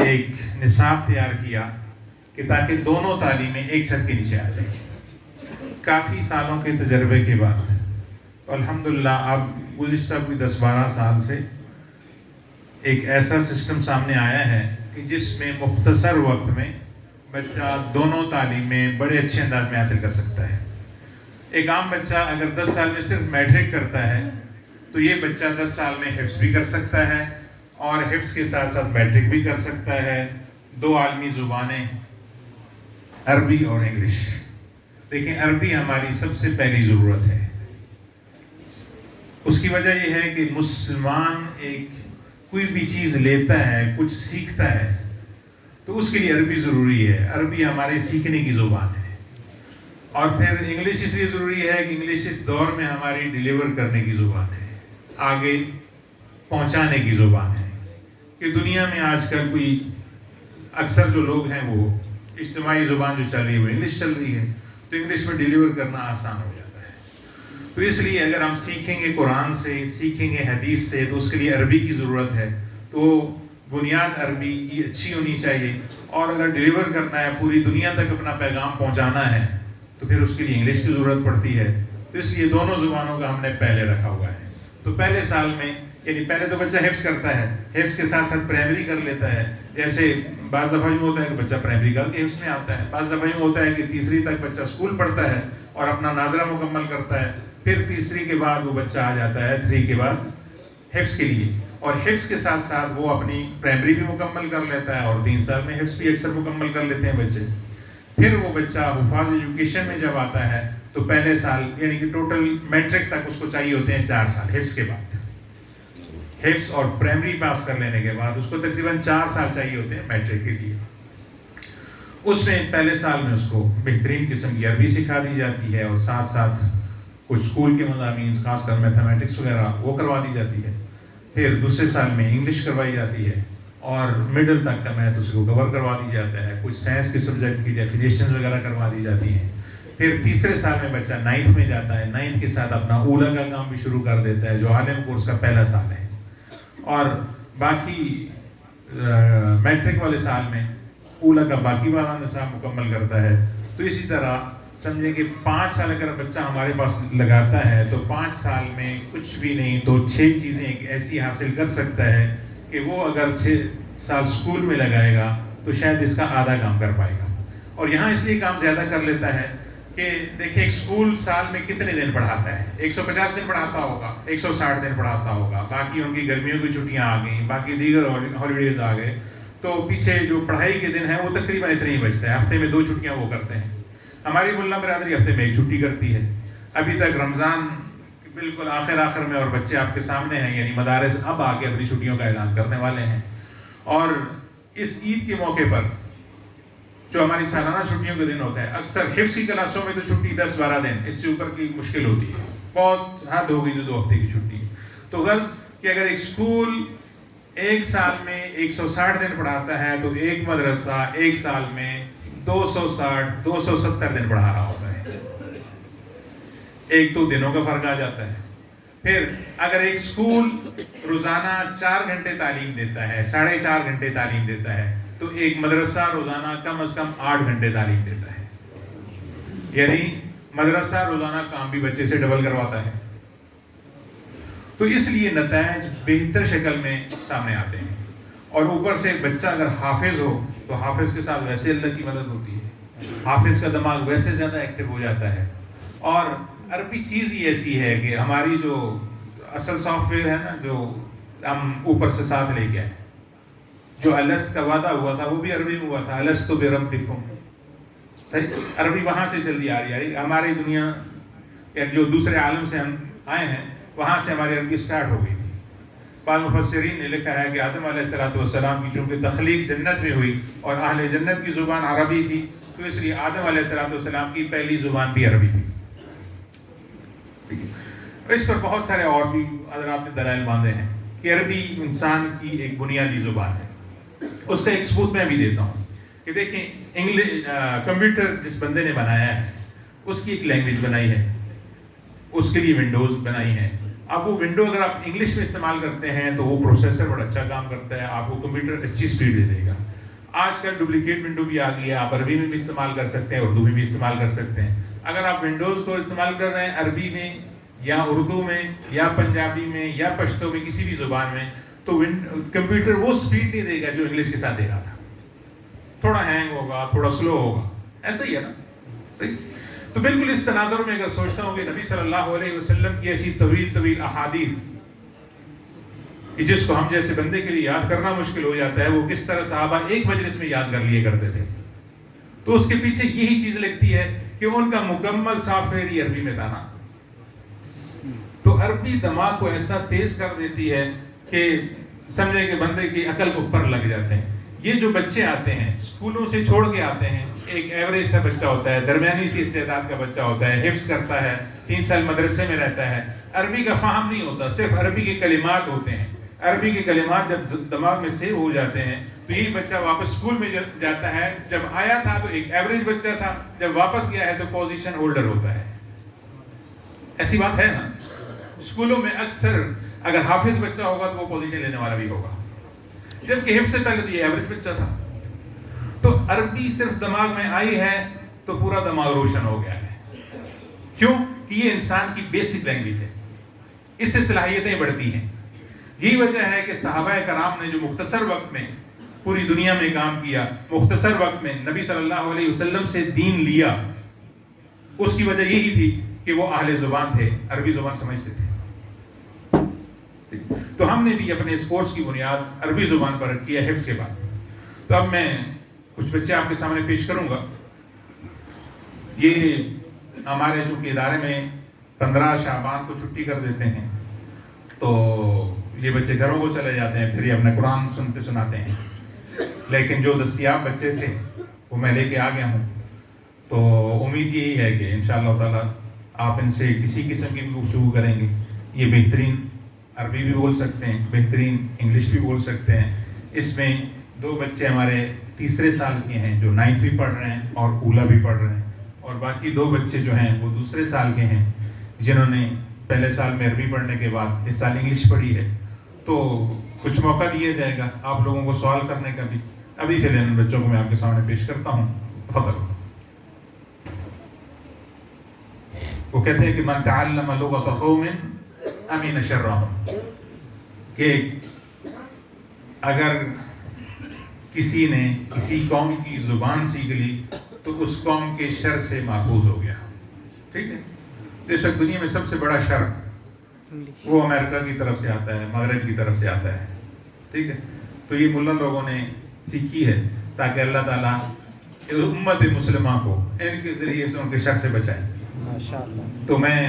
ایک نصاب تیار کیا کہ تاکہ دونوں تعلیمیں ایک چھت کے نیچے آ جائیں. کافی سالوں کے تجربے کے بعد الحمدللہ اب گزشتہ کوئی 10-12 سال سے ایک ایسا سسٹم سامنے آیا ہے کہ جس میں مختصر وقت میں بچہ دونوں تعلیمیں بڑے اچھے انداز میں حاصل کر سکتا ہے. ایک عام بچہ اگر 10 سال میں صرف میٹرک کرتا ہے تو یہ بچہ 10 سال میں حفظ بھی کر سکتا ہے اور حفظ کے ساتھ ساتھ میٹرک بھی کر سکتا ہے. 2 عالمی زبانیں عربی اور انگلش. دیکھیں عربی ہماری سب سے پہلی ضرورت ہے. اس کی وجہ یہ ہے کہ مسلمان کوئی بھی چیز لیتا ہے, کچھ سیکھتا ہے تو اس کے لیے عربی ضروری ہے. عربی ہمارے سیکھنے کی زبان ہے. اور پھر انگلش اس لیے ضروری ہے کہ انگلش اس دور میں ہماری ڈیلیور کرنے کی زبان ہے, آگے پہنچانے کی زبان ہے. کہ دنیا میں آج کل کوئی اکثر جو لوگ ہیں وہ اجتماعی زبان جو چل رہی ہے وہ انگلش چل رہی ہے, تو انگلش میں ڈیلیور کرنا آسان ہو جاتا ہے. تو اس لیے اگر ہم سیکھیں گے قرآن سے, سیکھیں گے حدیث سے, تو اس کے لیے عربی کی ضرورت ہے. تو بنیاد عربی کی اچھی ہونی چاہیے, اور اگر ڈیلیور کرنا ہے, پوری دنیا تک اپنا پیغام پہنچانا ہے, تو پھر اس کے لیے انگلش کی ضرورت پڑتی ہے. تو اس لیے دونوں زبانوں کا ہم نے پہلے رکھا ہوا ہے. تو پہلے سال میں یعنی پہلے تو بچہ حفظ کرتا ہے, حفظ کے ساتھ ساتھ پرائمری کر لیتا ہے. جیسے بعض دفعہ یوں ہوتا ہے کہ بچہ پرائمری کر کے حفظ میں آتا ہے, بعض دفعہ یوں ہوتا ہے کہ تیسری تک بچہ اسکول پڑھتا ہے اور اپنا ناظرہ مکمل کرتا ہے, پھر تیسری کے بعد وہ بچہ آ جاتا ہے 3 کے بعد حفظ کے لیے, اور حفظ کے ساتھ ساتھ وہ اپنی پرائمری بھی مکمل کر لیتا ہے, اور 3 سال میں حفظ بھی اکثر مکمل کر لیتے ہیں بچے. پھر وہ بچہ حفاظ ایجوکیشن میں جب آتا ہے تو پہلے سال یعنی کہ ٹوٹل میٹرک تک اس کو چاہیے ہوتے ہیں 4 سال حفظ کے بعد. حفظ اور پرائمری پاس کر لینے کے بعد اس کو تقریباً 4 سال چاہیے ہوتے ہیں میٹرک کے لیے. اس میں پہلے سال میں اس کو بہترین قسم کی عربی سکھا دی جاتی ہے, اور ساتھ ساتھ کچھ اسکول کے مضامین خاص کر میتھمیٹکس وغیرہ وہ کروا دی جاتی ہے. پھر دوسرے سال میں انگلش کروائی جاتی ہے, اور مڈل تک کا میتھ اس کو کور کروا دی جاتا ہے. کچھ سائنس کے سبجیکٹ کی ڈیفینیشن وغیرہ کروا دی جاتی ہیں. پھر تیسرے سال میں بچہ 9th میں جاتا ہے, 9th کے ساتھ اپنا اولا کا کام بھی شروع کر دیتا ہے جو عالم کورس کا پہلا سال ہے. اور باقی میٹرک والے سال میں اولا کا باقی والا نصاب مکمل کرتا ہے. تو اسی طرح سمجھیں کہ 5 سال اگر بچہ ہمارے پاس لگاتا ہے تو 5 سال میں کچھ بھی نہیں تو 6 چیزیں ایسی حاصل کر سکتا ہے کہ وہ اگر 6 سال اسکول میں لگائے گا تو شاید اس کا آدھا کام کر پائے گا. اور یہاں اس لیے کام زیادہ کر لیتا ہے کہ دیکھیں ایک اسکول سال میں کتنے دن پڑھاتا ہے, 150 دن پڑھاتا ہوگا, 160 دن پڑھاتا ہوگا. باقی ان کی گرمیوں کی چھٹیاں آ گئیں, باقی دیگر ہالیڈیز آ گئے, تو پیچھے جو پڑھائی کے دن ہیں وہ تقریباً اتنے ہی بچتا ہے. ہفتے میں 2 چھٹیاں وہ کرتے ہیں. ہماری ملا برادری ہفتے میں 1 چھٹی کرتی ہے. ابھی تک رمضان بالکل آخر میں, اور بچے آپ کے سامنے ہیں, یعنی مدارس اب آ کے اپنی چھٹیوں کا اعلان کرنے والے ہیں. اور اس عید کے موقع پر جو ہماری سالانہ چھٹیوں کے دن ہوتا ہے, اکثر حفظ کی کلاسوں میں تو چھٹی 10-12 دن, اس سے اوپر کی مشکل ہوتی ہے. بہت حد ہو گئی تو 2 ہفتے کی چھٹی. تو غرض کہ اگر ایک اسکول 1 سال میں 160 دن پڑھاتا ہے تو ایک مدرسہ 1 سال میں 270 دن پڑھا رہا ہوتا ہے. ایک تو دنوں کا فرق آ جاتا ہے. پھر اگر ایک اسکول روزانہ 4 گھنٹے تعلیم دیتا ہے, 4.5 گھنٹے تعلیم دیتا ہے, تو ایک مدرسہ روزانہ کم از کم 8 گھنٹے تعلیم دیتا ہے. یعنی مدرسہ روزانہ کام بھی بچے سے ڈبل کرواتا ہے. تو اس لیے نتائج بہتر شکل میں سامنے آتے ہیں. اور اوپر سے بچہ اگر حافظ ہو تو حافظ کے ساتھ ویسے اللہ کی مدد ہوتی ہے, حافظ کا دماغ ویسے زیادہ ایکٹیو ہو جاتا ہے. اور عربی چیز ہی ایسی ہے کہ ہماری جو اصل سافٹ ویئر ہے نا, جو ہم اوپر سے ساتھ لے کے آئے, جو الست کا وعدہ ہوا تھا وہ بھی عربی میں ہوا تھا, الست بربکم. صحیح, عربی وہاں سے چلتی آ رہی ہے. ہماری دنیا جو دوسرے عالم سے ہم آئے ہیں وہاں سے ہماری عربی سٹارٹ ہو گئی تھی. بعض مفسرین نے لکھا ہے کہ آدم علیہ السلام کی چونکہ تخلیق جنت میں ہوئی اور اہل جنت کی زبان عربی تھی, تو اس لیے آدم علیہ السلام کی پہلی زبان بھی عربی تھی. اس پر بہت سارے اور بھی اگر آپ نے دلائل باندھے ہیں کہ عربی انسان کی ایک بنیادی زبان ہے. اس کا ایک ثبوت میں بھی دیتا ہوں کہ دیکھیں کمپیوٹر جس بندے نے بنایا ہے اس کی ایک لینگویج بنائی ہے, اس کے لیے ونڈوز بنائی ہے. اب وہ ونڈو اگر آپ انگلش میں استعمال کرتے ہیں تو وہ پروسیسر بڑا اچھا کام کرتا ہے, آپ کو کمپیوٹر اچھی سپیڈ دے دے گا. آج کل ڈپلیکیٹ ونڈو بھی آ گئی ہے, آپ عربی میں بھی استعمال کر سکتے ہیں, اردو میں بھی استعمال کر سکتے ہیں. اگر آپ ونڈوز کو استعمال کر رہے ہیں عربی میں یا اردو میں یا پنجابی میں یا پشتو میں, کسی بھی زبان میں, تو کمپیوٹر وہ سپیڈ نہیں دے گا جو انگلش کے ساتھ دے رہا تھا. تھوڑا ہینگ ہوگا, تھوڑا سلو ہوگا, ایسا ہی ہے نا. تو بالکل اس تناظر میں اگر سوچتا ہوں کہ نبی صلی اللہ علیہ وسلم کی ایسی طویل طویل احادیث کہ جس کو ہم جیسے بندے کے لیے یاد کرنا مشکل ہو جاتا ہے, وہ کس طرح صحابہ ایک مجلس میں یاد کر لیے کرتے تھے, تو اس کے پیچھے یہی چیز لگتی ہے کہ ان کا مکمل سافٹ ویئر ہی عربی میں تھا نا. تو عربی دماغ کو ایسا تیز کر دیتی ہے کہ سمجھے کہ بندے کی عقل کو پر لگ جاتے ہیں. یہ جو بچے آتے ہیں اسکولوں سے چھوڑ کے آتے ہیں, ایک ایوریج سا بچہ ہوتا ہے, درمیانی سی استعداد کا بچہ ہوتا ہے, حفظ کرتا ہے, 3 سال مدرسے میں رہتا ہے, عربی کا فہم نہیں ہوتا, صرف عربی کے کلمات ہوتے ہیں. عربی کے کلمات جب دماغ میں سیو ہو جاتے ہیں تو یہی بچہ واپس اسکول میں جاتا ہے. جب آیا تھا تو ایک ایوریج بچہ تھا, جب واپس گیا ہے تو پوزیشن ہولڈر ہوتا ہے. ایسی بات ہے نا. اسکولوں میں اکثر اگر حافظ بچہ ہوگا تو وہ پوزیشن لینے والا بھی ہوگا, جبکہ حفظ سے پہلے تو یہ ایوریج بچہ تھا. تو عربی صرف دماغ میں آئی ہے تو پورا دماغ روشن ہو گیا ہے. کیوں؟ کہ یہ انسان کی بیسک لینگویج ہے, اس سے صلاحیتیں بڑھتی ہیں. یہی وجہ ہے کہ صحابہ کرام نے جو مختصر وقت میں پوری دنیا میں کام کیا, مختصر وقت میں نبی صلی اللہ علیہ وسلم سے دین لیا, اس کی وجہ یہی تھی کہ وہ اہل زبان تھے, عربی زبان سمجھتے تھے. تو ہم نے بھی اپنے اس کورس کی بنیاد عربی زبان پر رکھی ہے حفظ کے بعد. تو اب میں کچھ بچے آپ کے سامنے پیش کروں گا. یہ ہمارے چونکہ ادارے میں 15 شعبان کو چھٹی کر دیتے ہیں, تو یہ بچے گھروں کو چلے جاتے ہیں, پھر یہ اپنا قرآن سنتے سناتے ہیں. لیکن جو دستیاب بچے تھے وہ میں لے کے آ گیا ہوں. تو امید یہی ہے کہ انشاءاللہ تعالیٰ آپ ان سے کسی قسم کی بھی گفتگو کریں گے. یہ بہترین عربی بھی بول سکتے ہیں, بہترین انگلش بھی بول سکتے ہیں. اس میں 2 بچے ہمارے تیسرے سال کے ہیں جو 9th بھی پڑھ رہے ہیں اور اولا بھی پڑھ رہے ہیں, اور باقی 2 بچے جو ہیں وہ دوسرے سال کے ہیں جنہوں نے پہلے سال میں عربی پڑھنے کے بعد اس سال انگلش پڑھی ہے. تو کچھ موقع دیا جائے گا آپ لوگوں کو سوال کرنے کا بھی. ابھی فی الحال ان بچوں کو میں آپ کے سامنے پیش کرتا ہوں. تفضل. وہ کہتے ہیں کہ من تعلم لغۃ قوم امین شرهم, کہ اگر کسی نے کسی قوم کی زبان سیکھ لی تو اس قوم کے شر سے محفوظ ہو گیا. ٹھیک ہے. اس وقت دنیا میں سب سے بڑا شر وہ امریکہ کی طرف سے آتا ہے, مغرب کی طرف سے آتا ہے. ٹھیک ہے. تو یہ ملا لوگوں نے سیکھی ہے تاکہ اللہ تعالیٰ امت مسلمہ کو ان کے ذریعے سے ان کے شر سے بچائے. تو میں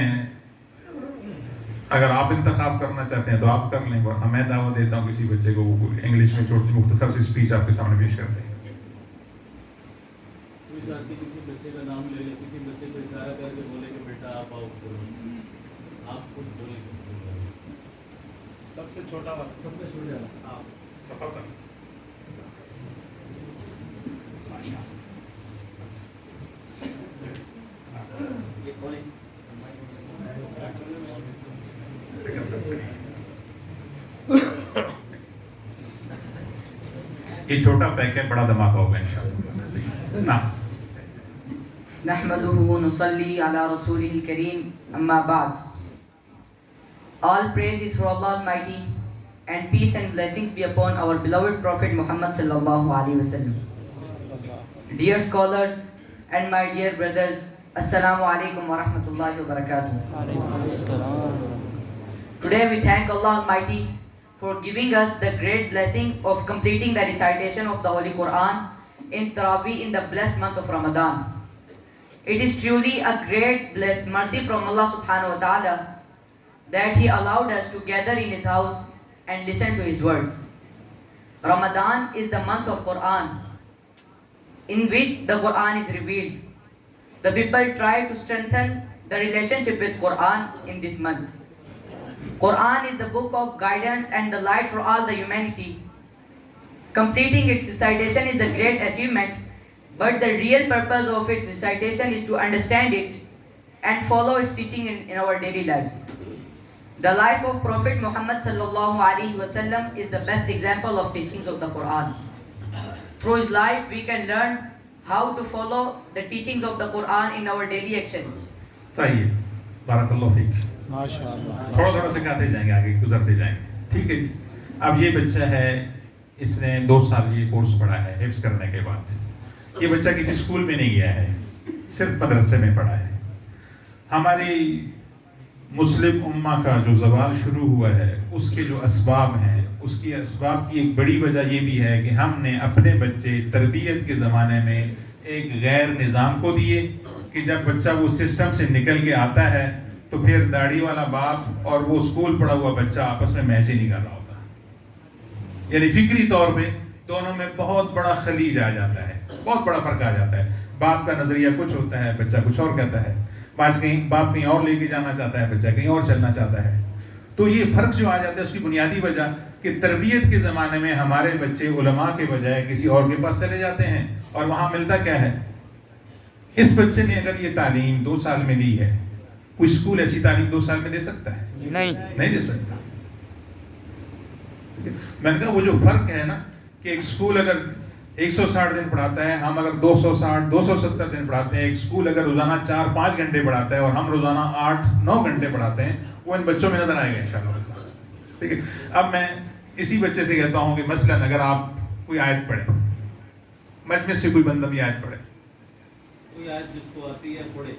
اگر آپ انتخاب کرنا چاہتے ہیں تو آپ کر لیں, ورنہ میں دعوت دیتا ہوں کسی بچے کو وہ انگلش میں چھوٹی مختصر سی اسپیچ آپ کے سامنے پیش کرتے ہیں. کسی بچے کا نام لے لیں, کسی بچے کو اشارہ کر کے بولے کہ بیٹا آپ آؤ, آپ خود بولیں. سب سے چھوٹا والا, سب سے چھوٹا والا آپ سفر کر. یہ چھوٹا پیک ہے, بڑا دھماکہ ہوگا انشاءاللہ. نا نحمده ونصلي على رسوله الكريم أما بعد. All praise is for Allah Almighty, and peace and blessings be upon our beloved Prophet Muhammad sallallahu alaihi wasallam. Dear scholars and my dear brothers, Assalamu alaikum wa rahmatullahi wa barakatuh. Today we thank Allah Almighty for giving us the great blessing of completing the recitation of the Holy Quran in Taraweeh in the blessed month of Ramadan. It is truly a great blessed mercy from Allah subhanahu wa ta'ala that He allowed us to gather in His house and listen to His words. Ramadan is the month of Quran, in which the Quran is revealed. The people try to strengthen the relationship with Quran in this month. Quran is the book of guidance and the light for all the humanity. Completing its recitation is the great achievement, but the real purpose of its recitation is to understand it and follow its teaching in our daily lives. The life of Prophet Muhammad sallallahu alaihi wasallam is the best example of teachings of the Quran. Through his life, we can learn how to follow the teachings of the Quran in our daily actions. طيب بارک اللہ fake. MashaAllah. تھوڑا تھوڑا سکھاتے جائیں گے, آگے گزرتے جائیں گے. ٹھیک ہے جی. اب یہ بچہ ہے, اس نے 2 سال یہ کورس پڑھا ہے حفظ کرنے کے بعد. یہ بچہ کسی اسکول میں نہیں گیا ہے, صرف مدرسے میں پڑھا ہے. ہماری مسلم امہ کا جو زوال شروع ہوا ہے, اس کے جو اسباب ہیں, اس کی اسباب کی ایک بڑی وجہ یہ بھی ہے کہ ہم نے اپنے بچے تربیت کے زمانے میں ایک غیر نظام کو دیے کہ جب بچہ وہ سسٹم سے نکل کے آتا ہے تو پھر داڑھی والا باپ اور وہ اسکول پڑھا ہوا بچہ آپس میں میچ ہی نہیں کر رہا ہوتا. یعنی فکری طور پہ دونوں میں بہت بڑا خلیج آ جاتا ہے, بہت بڑا فرق آ جاتا ہے. باپ کا نظریہ کچھ ہوتا ہے, بچہ کچھ اور کہتا ہے. باپ کہیں اور لے کے جانا چاہتا ہے, بچہ کہیں اور چلنا چاہتا ہے. تو یہ فرق جو آ جاتا ہے اس کی بنیادی وجہ کہ تربیت کے زمانے میں ہمارے بچے علماء کے بجائے کسی اور کے پاس چلے جاتے ہیں, اور وہاں ملتا کیا ہے؟ اس بچے نے اگر یہ تعلیم 2 سال میں لی ہے, کوئی اسکول ایسی تعلیم 2 سال میں دے سکتا ہے؟ نہیں دے سکتا. میں نے کہا وہ جو فرق ہے نا کہ ایک اسکول اگر 160 دن پڑھاتا ہے, ہم اگر 270 دن پڑھاتے ہیں. ایک اسکول اگر روزانہ 4-5 گھنٹے پڑھاتا ہے اور ہم روزانہ 8-9 گھنٹے پڑھاتے ہیں, وہ ان بچوں میں نظر آئے گا انشاءاللہ. ٹھیک ہے. اب میں اسی بچے سے کہتا ہوں کہ مثلاً اگر آپ کوئی آیت پڑھیں, مجلس سے کوئی بندہ بھی آیت پڑھے, کوئی آیت جس کو آتی ہے پڑھے.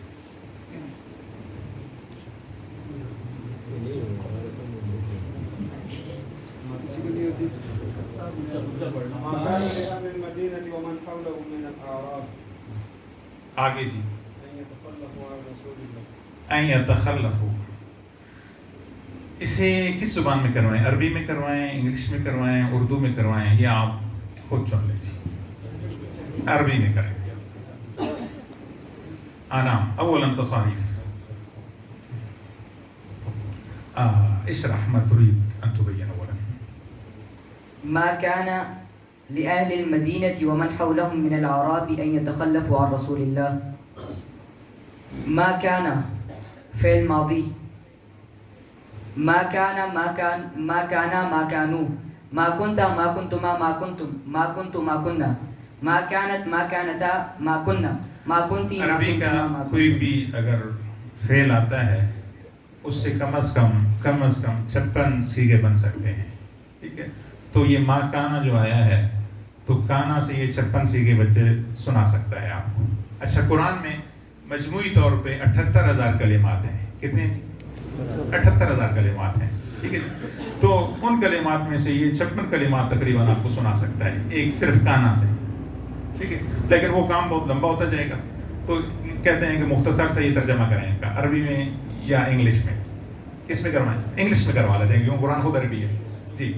آگے جی. این یتخلفوا, اسے کس زبان میں کروائیں؟ عربی میں کروائیں, انگلش میں کروائیں, اردو میں کروائیں, یہ آپ خود چن لیجیے. عربی میں کریں. نعم. اولا تصاريف. اشرح ما تريد ان تبين اولا. ما كان لأهل المدينة ومن حولهم من الأعراب أن يتخلفوا عن رسول الله. ما كان فعل ماضي. ما كان ما كانوا. ما كنت ما كنتما ما كنتم. ما كنت ما كنا. ما كانت ما كانتا ما كنا. ما كنتي ما عربی کا كنتما ما کوئی كنتم. بھی اگر فعل آتا ہے اس سے کم از کم 56 سیغے بن سکتے ہیں. ٹھیک ہے. تو یہ ما کانا جو آیا ہے تو کانا سے یہ 56 سیغے بچے سنا سکتا ہے آپ کو. اچھا, قرآن میں مجموعی طور پہ 78,000 کلمات ہیں. کتنے جی؟ 78,000 کلمات ہیں. ٹھیک ہے. تو ان کلمات میں سے یہ 56 کلمات تقریباً آپ کو سنا سکتا ہے ایک صرف کانا سے. ٹھیک ہے. لیکن وہ کام بہت لمبا ہوتا جائے گا, تو کہتے ہیں کہ مختصر سے یہ ترجمہ کریں ان کا, عربی میں یا انگلش میں. کس میں کروائیں؟ انگلش میں کروا لیتے ہیں کیوں قرآن خود عربی ہے. جی.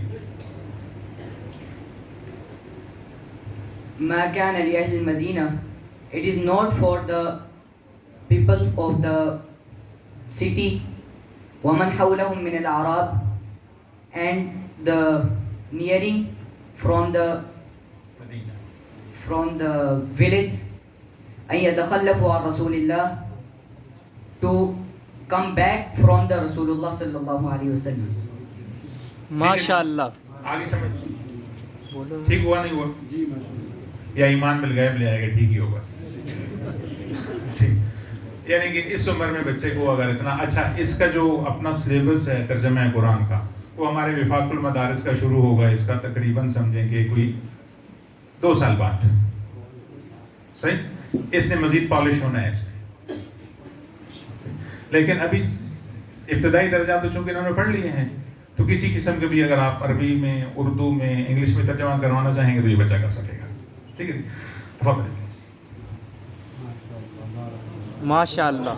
ما كان لأهل المدينة, it is not for the people of the city, ومن حولهم من الأعراب, and the nearing from the village, أن يتخلفوا عن رسول الله, to come back from the Rasulullah sallallahu alaihi wasallam. MashaAllah. آگے سمجھ ٹھیک ہوا نہیں ہوا؟ یا ایمان بالغیب لے آئے گا ٹھیک ہی ہوگا. ٹھیک. یعنی کہ اس عمر میں بچے کو اگر اتنا اچھا, اس کا جو اپنا سلیبس ہے ترجمہ قرآن کا, وہ ہمارے وفاق المدارس کا شروع ہوگا, اس کا تقریباً سمجھیں کہ کوئی 2 سال بعد. صحیح. اس نے مزید پالش ہونا ہے اس میں. لیکن ابھی ابتدائی درجات تو چونکہ انہوں نے پڑھ لیے ہیں, تو کسی قسم کے بھی اگر آپ عربی میں, اردو میں, انگلش میں ترجمہ کروانا چاہیں گے تو یہ بچہ کر سکے گا. ٹھیک ہے. MashaAllah.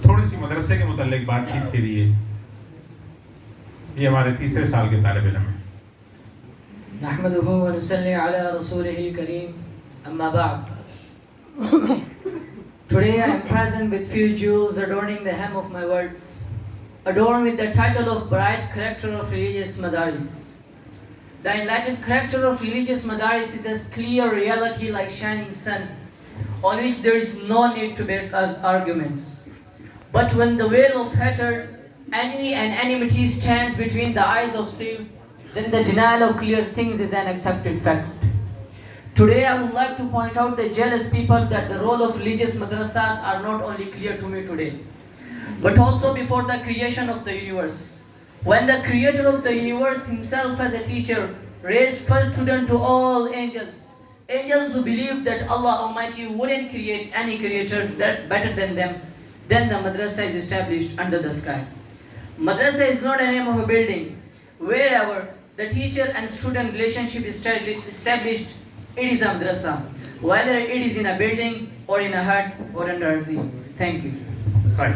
تھوڑی سی مدرسے کے متعلق بات چیت کے لیے, یہ ہمارے 3 سال کے طالب علم ہیں. نحمده ونصلي على رسوله الكريم. أما بعد. Today I am present with few jewels adorning the hem of my words, adorned with the title of bright character of religious madaris. The enlightened character of religious madaris is as clear reality like shining sun, on which there is no need to build arguments. But when the veil of hatred, envy and enmity stands between the eyes of then the denial of clear things is an accepted fact. Today I would like to point out the jealous people that the role of religious madrasas are not only clear to me today, but also before the creation of the universe. When the creator of the universe himself as a teacher raised first student to all angels, angels who believed that Allah Almighty wouldn't create any creator that better than them, then the madrasa is established under the sky. Madrasa is not a name of a building. Wherever the teacher and student relationship is established, it is a madrasa, whether it is in a building or in a hut or under a tree. Thank you. Right.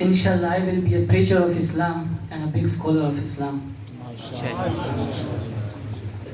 Inshallah, I will be a preacher of Islam and a big scholar of Islam.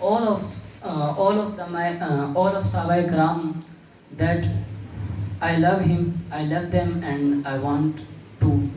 All of Sahaba Ikram that I love them, and I want to.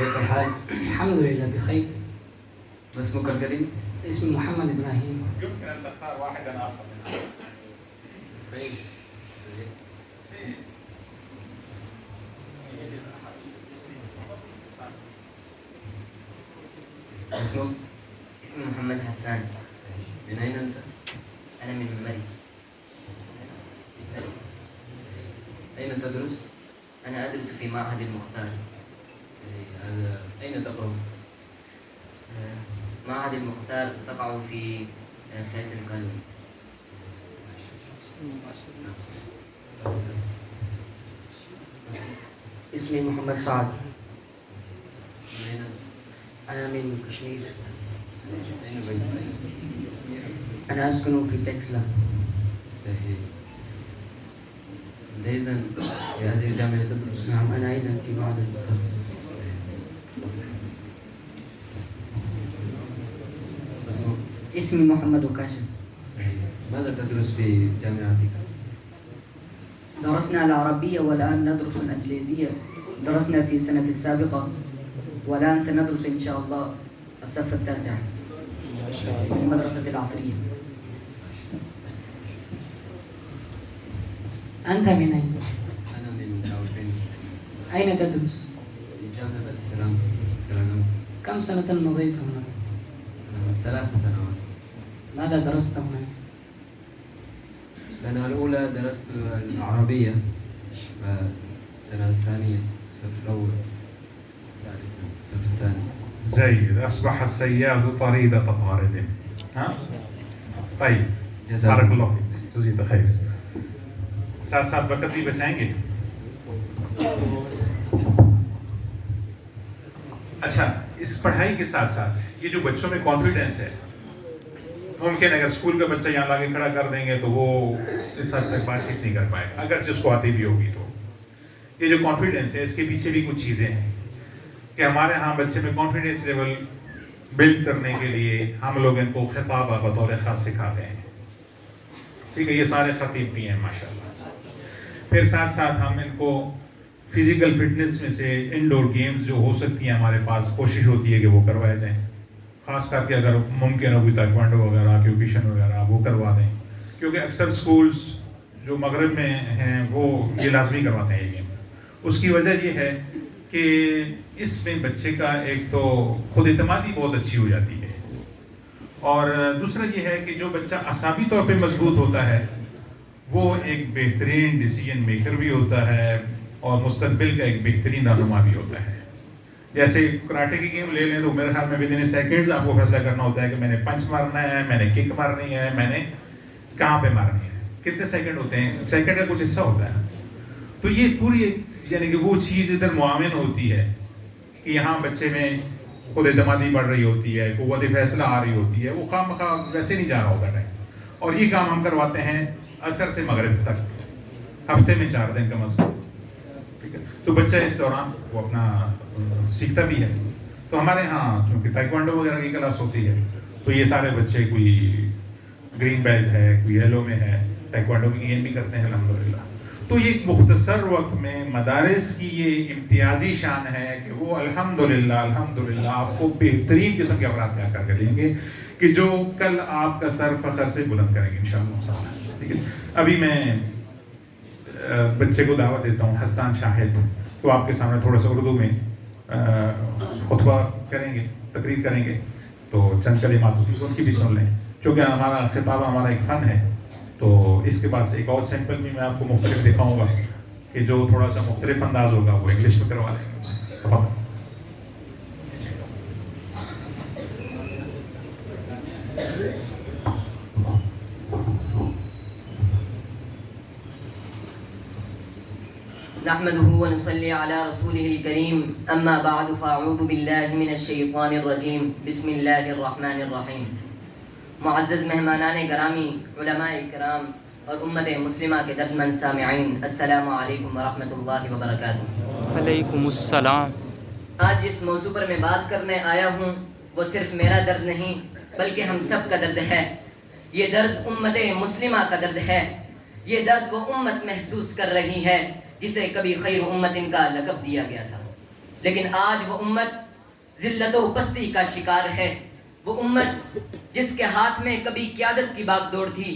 كيف الحال؟ الحمد لله بخير. ما اسمك الكريم؟ اسمي محمد إبراهيم. يمكن أن تختار واحدا آخر. سعيد. اسمك؟ اسمي محمد حسان. من أين أنت؟ أنا من مري. أين تدرس؟ أنا أدرس في معهد المختار. أين تقع؟ معهد المختار تقع في فیصل کالونی. اسمي محمد سعد. من أين؟ أنا من كشمير. أين بيتك؟ أنا أسكن في تكسلا. صحيح. أنت إذن في هذه الجامعة تدرس؟ نعم أنا أيضا في بعض صحيح. اسمك؟ اسمي محمد وكاشف. صحيح. ماذا تدرس في جامعتك؟ درسنا العربية والآن ندرس الإنجليزية. درسنا في السنة السابقة والآن سندرس إن شاء الله الصف التاسع في المدرسة العصرية. أنت من أين؟ أنا من راولبندي أين تدرس؟ في جامعة السلام ترنم. كم سنة مضيت هنا؟ 3 سنوات. ماذا درست هنا؟ السنة الأولى درست العربية، السنة الثانية الصف الأول، الثالثة الصف الثاني. جيد. أصبح الصياد طريدة طارد. ها؟ طيب جزاك بارك الله فيك، جزيك خير. ساتھ ساتھ وقت بھی بچائیں گے. اچھا، اس پڑھائی کے ساتھ ساتھ یہ جو بچوں میں کانفیڈنس ہے، ممکن اگر اسکول کا بچہ یہاں لاگے کھڑا کر دیں گے تو وہ اس حد تک بات چیت نہیں کر پائے گا، اگرچہ اس کو آتی بھی ہوگی. تو یہ جو کانفیڈنس ہے اس کے پیچھے بھی کچھ چیزیں ہیں کہ ہمارے ہاں بچے میں کانفیڈنس لیول بلڈ کرنے کے لیے ہم لوگ ان کو خطابہ بطور خاص سکھاتے ہیں. ٹھیک ہے، یہ سارے خطیب بھی ہیں ماشاءاللہ. پھر ساتھ ساتھ ہم ان کو فزیکل فٹنس میں سے انڈور گیمز جو ہو سکتی ہیں ہمارے پاس کوشش ہوتی ہے کہ وہ کروائے جائیں، خاص کر کے اگر ممکن ہو کوئی تائیکوانڈو وغیرہ آکیوپیشن وغیرہ وہ کروا دیں، کیونکہ اکثر سکولز جو مغرب میں ہیں وہ یہ لازمی کرواتے ہیں یہ گیم. اس کی وجہ یہ ہے کہ اس میں بچے کا ایک تو خود اعتمادی بہت اچھی ہو جاتی ہے، اور دوسرا یہ ہے کہ جو بچہ اعصابی طور پہ مضبوط ہوتا ہے وہ ایک بہترین ڈیسیجن میکر بھی ہوتا ہے اور مستقبل کا ایک بہترین رہنما بھی ہوتا ہے. جیسے کراٹے کی گیم لے لیں تو میرے خیال میں ود ان سیکنڈز آپ کو فیصلہ کرنا ہوتا ہے کہ میں نے پنچ مارنا ہے، میں نے کک مارنی ہے، میں نے کہاں پہ مارنی ہے. کتنے سیکنڈ ہوتے ہیں؟ سیکنڈ کا کچھ حصہ ہوتا ہے. تو یہ پوری یعنی کہ وہ چیز ادھر معاون ہوتی ہے کہ یہاں بچے میں خود اعتمادی بڑھ رہی ہوتی ہے، قوت فیصلہ آ رہی ہوتی ہے، وہ خواہ مخواہ ویسے نہیں جا رہا ہوتا ہے. اور یہ کام ہم کرواتے ہیں عصر سے مغرب تک، ہفتے میں 4 دن کم از کم. ٹھیک ہے، تو بچہ اس دوران وہ اپنا سیکھتا بھی ہے. تو ہمارے ہاں چونکہ تائیکوانڈو وغیرہ کی کلاس ہوتی ہے تو یہ سارے بچے کوئی گرین بیلٹ ہے، کوئی یلو میں ہے، تائیکوانڈو کی گیم بھی کرتے ہیں الحمدللہ. تو یہ ایک مختصر وقت میں مدارس کی یہ امتیازی شان ہے کہ وہ الحمدللہ آپ کو بہترین قسم کے افراد تیار کر کے دیں گے کہ جو کل آپ کا سر فخر سے بلند کریں گے انشاءاللہ. ٹھیک ہے، ابھی میں بچے کو دعوت دیتا ہوں، حسان شاہد، تو آپ کے سامنے تھوڑا سا اردو میں خطبہ کریں گے، تقریر کریں گے. تو چند کلمات ان کی بھی سن لیں، چونکہ ہمارا خطابہ ہمارا ایک فن ہے. تو اس کے بعد ایک اور سیمپل بھی میں آپ کو مختلف دکھاؤں گا کہ جو تھوڑا سا مختلف انداز ہوگا وہ انگلش میں کروا دیں گے. نحمده ونصلي على رسوله الكريم أما بعد فأعوذ بالله من الشيطان الرجيم بسم الله الرحمن الرحيم. معزز مہمانان گرامی، علماء کرام اور امت مسلمہ کے دردمند سامعین، السلام علیکم ورحمۃ اللہ وبرکاتہ. وعلیکم السلام. آج جس موضوع پر میں بات کرنے آیا ہوں وہ صرف میرا درد نہیں بلکہ ہم سب کا درد ہے. یہ درد امت مسلمہ کا درد ہے. یہ درد وہ امت محسوس کر رہی ہے جسے کبھی خیر امت ان کا لقب دیا گیا تھا، لیکن آج وہ امت ذلت و پستی کا شکار ہے. وہ امت جس کے ہاتھ میں کبھی قیادت کی باغ دوڑ تھی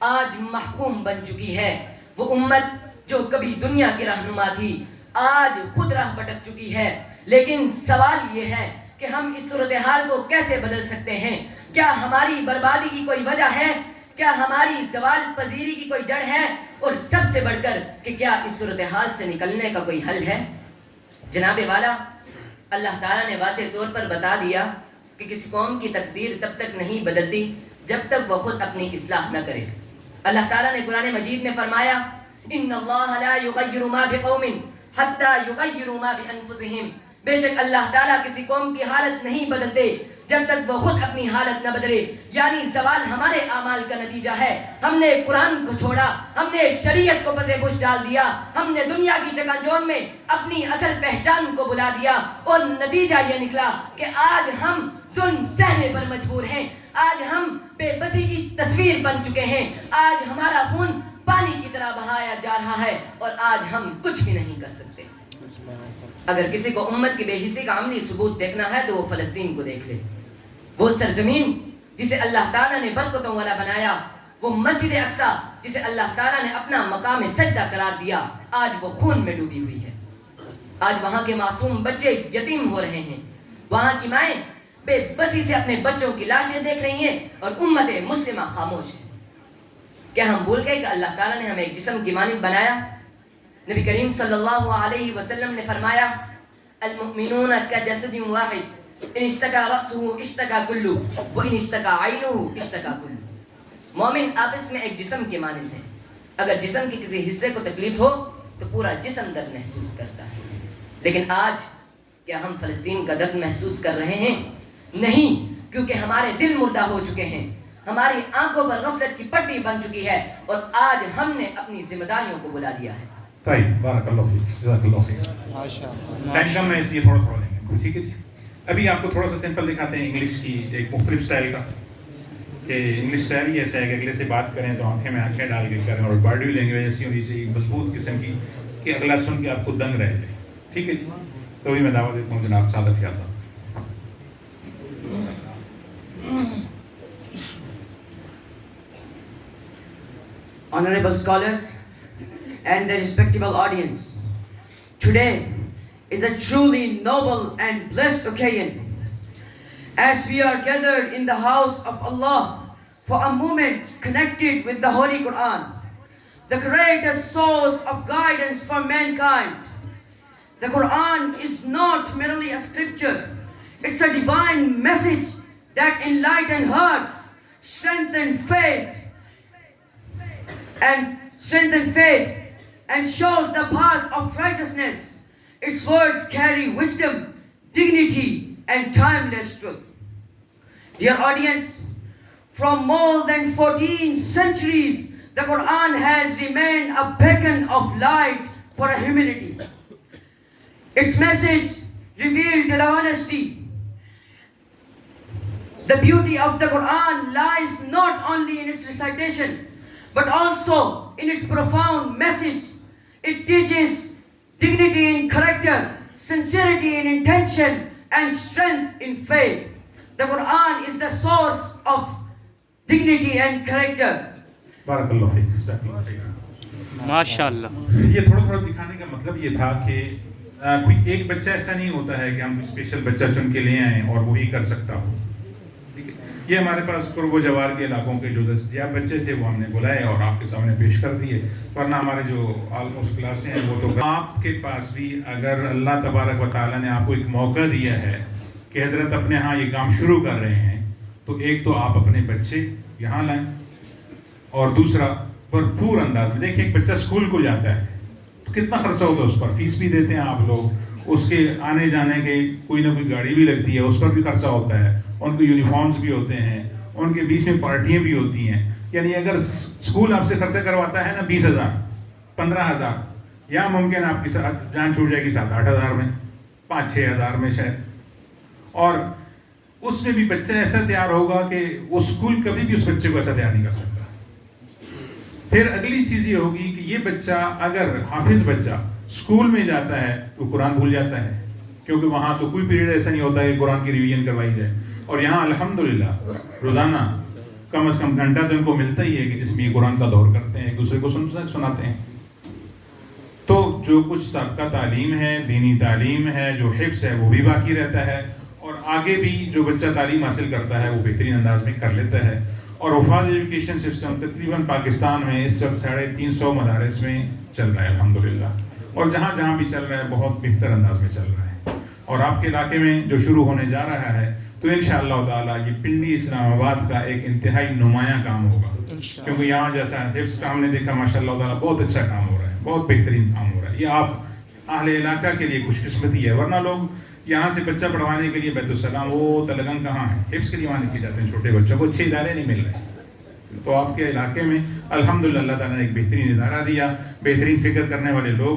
آج محکوم بن چکی ہے. وہ امت جو کبھی دنیا کی رہنما تھی آج خود راہ بھٹک چکی ہے. لیکن سوال یہ ہے کہ ہم اس صورتحال کو کیسے بدل سکتے ہیں؟ کیا ہماری بربادی کی کوئی وجہ ہے؟ کیا ہماری زوال پذیری کی کوئی جڑ ہے؟ اور سب سے بڑھ کر کہ کیا اس صورتحال سے نکلنے کا کوئی حل ہے؟ جناب والا، اللہ تعالیٰ نے واضح طور پر بتا دیا کہ کسی قوم کی تقدیر تب تک نہیں بدلتی جب تک وہ خود اپنی اصلاح نہ کرے. اللہ تعالیٰ نے قرآن مجید میں فرمایا ان اللہ لا یغیر ما بقوم حتی یغیروا ما بانفسہم. بے شک اللہ تعالیٰ کسی قوم کی حالت نہیں بدلتے جب تک وہ خود اپنی حالت نہ بدلے. یعنی زوال ہمارے اعمال کا نتیجہ ہے. ہم نے قرآن کو چھوڑا, ہم نے شریعت کو پس پش ڈال دیا, ہم نے دنیا کی چکا چوند میں اپنی اصل پہچان کو بلا دیا, اور نتیجہ یہ نکلا کہ آج ہم ظلم سہنے پر مجبور ہیں. آج ہم بے بسی کی تصویر بن چکے ہیں. آج ہمارا خون پانی کی طرح بہایا جا رہا ہے اور آج ہم کچھ بھی نہیں کر سکتے. اگر کسی کو امت کی بے حسی کا عملی ثبوت دیکھنا ہے تو وہ فلسطین کو دیکھ لے. وہ سرزمین جسے اللہ تعالیٰ نے برکتوں والا بنایا, وہ مسجد اقصی جسے اللہ تعالیٰ نے اپنا مقام سجدہ قرار دیا, آج وہ خون میں ڈوبی ہوئی ہے. آج وہاں کے معصوم بچے یتیم ہو رہے ہیں. وہاں کی مائیں بے بسی سے اپنے بچوں کی لاشیں دیکھ رہی ہیں اور امت مسلمہ خاموش ہے. کیا ہم بھول گئے کہ اللہ تعالیٰ نے ہمیں ایک جسم کی مانند بنایا؟ نبی کریم صلی اللہ علیہ وسلم نے فرمایا المؤمنون کجسد واحد ان اشتکا رأسه اشتکا کلو وان اشتکا عینه اشتکا کلو. مومن آپس میں ایک جسم کے مانند ہیں. اگر جسم کے کسی حصے کو تکلیف ہو تو پورا جسم درد محسوس کرتا ہے. لیکن آج کیا ہم فلسطین کا درد محسوس کر رہے ہیں؟ نہیں, کیونکہ ہمارے دل مردہ ہو چکے ہیں, ہماری آنکھوں پر غفلت کی پٹی بن چکی ہے اور آج ہم نے اپنی ذمہ داریوں کو بلا دیا ہے. طيب بارک اللہ فیک, جزاک اللہ خیر. ماشاءاللہ. ٹائم کم ہے اس لیے تھوڑا تھوڑا لیں گے, ٹھیک ہے جی. ابھی آپ کو تھوڑا سا سمپل دکھاتے ہیں انگلش کی ایک مختلف سٹائل کا, کہ انگلش سٹائل ہی ایسا ہے کہ اگلے سے بات کریں تو آنکھیں میں آنکھیں ڈال کے کریں, اور باڈی لینگویج ایسی ہونی چاہیے مضبوط قسم کی کہ اگلا سن کے آپ کو دنگ رہ جائے. ٹھیک ہے جی. تو بھی میں دعوت دیتا ہوں جناب سعادت فیاض صاحب. Honorable scholars and the respectable audience, today is a truly noble and blessed occasion as we are gathered in the house of Allah for a moment connected with the Holy Quran, the greatest source of guidance for mankind. The Quran is not merely a scripture, it's a divine message that enlightens hearts, strengthens faith, and shows the path of righteousness. Its words carry wisdom, dignity, and timeless truth. Dear audience, from more than 14 centuries, the Quran has remained a beacon of light for humanity. Its message revealed the honesty. The beauty of the Quran lies not only in its recitation, but also in its profound message. It teaches dignity in character, sincerity in intention, and strength in faith. The Quran is the source of dignity and character. بارک اللہ fake, جزاک اللہ خیر. ماشاءاللہ. یہ تھوڑا تھوڑا دکھانے کا مطلب یہ تھا کہ کوئی ایک بچہ ایسا نہیں ہوتا ہے کہ ہم اسپیشل بچہ چن کے لے آئیں اور وہی کر سکتا ہو. یہ ہمارے پاس قرب و جوار کے علاقوں کے جو دستیاب بچے تھے وہ ہم نے بلائے اور آپ کے سامنے پیش کر دیے, ورنہ ہمارے جو آلموسٹ کلاسیں ہیں وہ تو آپ کے پاس بھی اگر اللہ تبارک و تعالیٰ نے آپ کو ایک موقع دیا ہے کہ حضرت اپنے ہاں یہ کام شروع کر رہے ہیں, تو ایک تو آپ اپنے بچے یہاں لائیں, اور دوسرا بھرپور انداز میں دیکھیں. ایک بچہ اسکول کو جاتا ہے تو کتنا خرچہ ہوتا ہے, اس پر فیس بھی دیتے ہیں آپ لوگ, اس کے آنے جانے کے کوئی نہ کوئی گاڑی بھی لگتی ہے, اس پر بھی خرچہ ہوتا ہے, ان کے یونیفارمز بھی ہوتے ہیں, ان کے بیچ میں پارٹیاں بھی ہوتی ہیں. یعنی اگر اسکول آپ سے خرچہ کرواتا ہے نا 20,000 15,000, یا ممکن آپ کی جان چھوٹ جائے گی 7-8 ہزار میں, 5-6 ہزار میں شاید, اور اس میں بھی بچہ ایسا تیار ہوگا کہ وہ اسکول کبھی بھی اس بچے کو ایسا تیار نہیں کر سکتا. پھر اگلی چیز یہ ہوگی کہ یہ بچہ اگر حافظ بچہ اسکول میں جاتا ہے تو قرآن بھول جاتا ہے, کیونکہ وہاں تو کوئی پیریڈ ایسا نہیں ہوتا کہ قرآن کی ریویژن کروائی جائے. اور یہاں الحمدللہ روزانہ کم از کم گھنٹہ تو ان کو ملتا ہی ہے کہ جس میں یہ قرآن کا دور کرتے ہیں, ایک دوسرے کو سناتے ہیں. تو جو کچھ سابقہ تعلیم ہے, دینی تعلیم ہے, جو حفظ ہے وہ بھی باقی رہتا ہے, اور آگے بھی جو بچہ تعلیم حاصل کرتا ہے وہ بہترین انداز میں کر لیتا ہے. اور حفاظ ایجوکیشن سسٹم تقریباً پاکستان میں اس وقت 350 مدارس میں چل رہا ہے الحمدللہ, اور جہاں جہاں بھی چل رہا ہے بہت بہتر انداز میں چل رہا ہے. اور آپ کے علاقے میں جو شروع ہونے جا رہا ہے تو انشاءاللہ تعالیٰ یہ پنڈی اسلام آباد کا ایک انتہائی نمایاں کام ہوگا، انشاءاللہ۔ کیونکہ یہاں جیسا حفظ کا ہم نے دیکھا ماشاءاللہ تعالیٰ بہت اچھا کام ہو رہا ہے، بہت بہترین کام ہو رہا ہے۔ یہ آپ اہل علاقہ کے لیے خوش قسمتی ہے، ورنہ لوگ یہاں سے بچہ پڑھوانے کے لیے بیت السلام وہ تلگنگ کہاں ہے، حفظ کے لیے وہاں لے کے جاتے ہیں چھوٹے بچوں کو، اچھے ادارے نہیں مل رہے۔ تو آپ کے علاقے میں الحمدللہ اللہ تعالیٰ نے ایک بہترین ادارہ دیا، بہترین فکر کرنے والے لوگ